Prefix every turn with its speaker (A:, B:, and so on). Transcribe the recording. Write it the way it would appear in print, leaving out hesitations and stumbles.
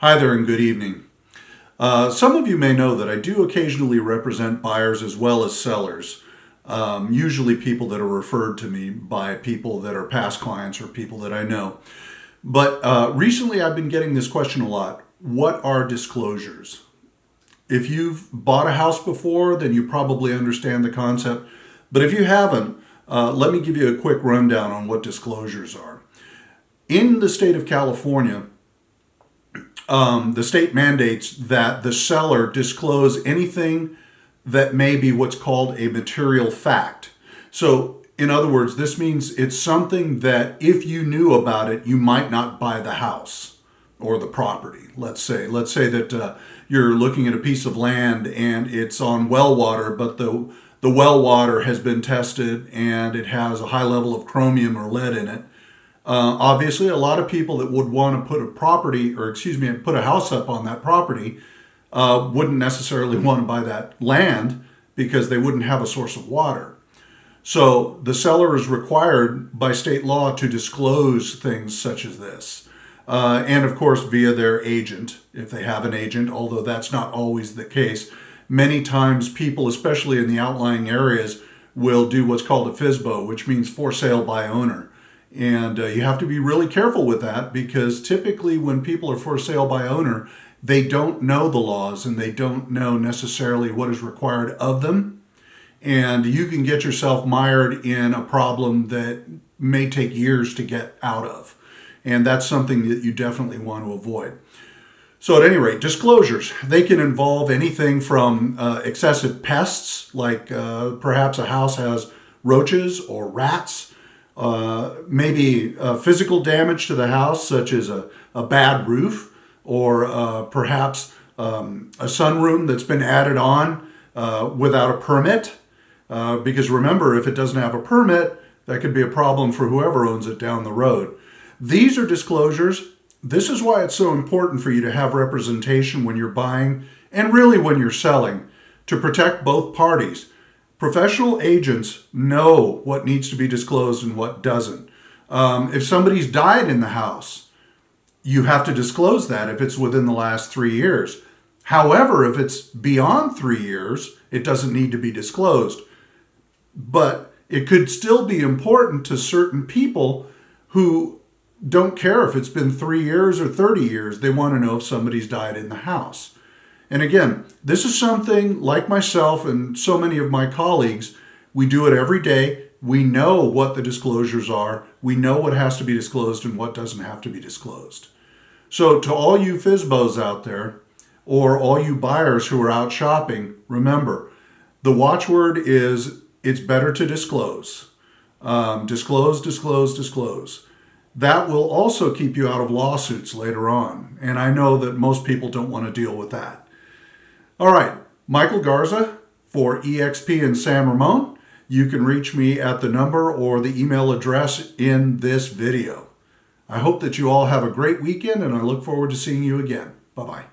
A: Hi there and good evening. Some of you may know that I do occasionally represent buyers as well as sellers, usually people that are referred to me by people that are past clients or people that I know. But recently I've been getting this question a lot. What are disclosures? If you've bought a house before, then you probably understand the concept. But if you haven't, let me give you a quick rundown on what disclosures are. In the state of California, the state mandates that the seller disclose anything that may be what's called a material fact. So, in other words, this means it's something that if you knew about it, you might not buy the house or the property. Let's say that you're looking at a piece of land and it's on well water, but the well water has been tested and it has a high level of chromium or lead in it. Obviously, a lot of people that would want to put a house up on that property wouldn't necessarily want to buy that land because they wouldn't have a source of water. So the seller is required by state law to disclose things such as this. And of course, via their agent, if they have an agent, although that's not always the case. Many times people, especially in the outlying areas, will do what's called a FSBO, which means for sale by owner. And you have to be really careful with that because typically when people are for sale by owner, they don't know the laws and they don't know necessarily what is required of them. And you can get yourself mired in a problem that may take years to get out of. And that's something that you definitely want to avoid. So at any rate, disclosures, they can involve anything from excessive pests, like perhaps a house has roaches or rats, maybe physical damage to the house, such as a bad roof, or perhaps a sunroom that's been added on without a permit. Because remember, if it doesn't have a permit, that could be a problem for whoever owns it down the road. These are disclosures. This is why it's so important for you to have representation when you're buying and really when you're selling to protect both parties. Professional agents know what needs to be disclosed and what doesn't. If somebody's died in the house, you have to disclose that if it's within the last 3 years. However, if it's beyond 3 years, it doesn't need to be disclosed. But it could still be important to certain people who don't care if it's been 3 years or 30 years. They want to know if somebody's died in the house. And again, this is something like myself and so many of my colleagues, we do it every day. We know what the disclosures are. We know what has to be disclosed and what doesn't have to be disclosed. So to all you FSBOs out there, or all you buyers who are out shopping, remember, the watchword is it's better to disclose. Disclose, disclose, disclose. That will also keep you out of lawsuits later on. And I know that most people don't want to deal with that. All right, Michael Garza for eXp and San Ramon. You can reach me at the number or the email address in this video. I hope that you all have a great weekend and I look forward to seeing you again. Bye-bye.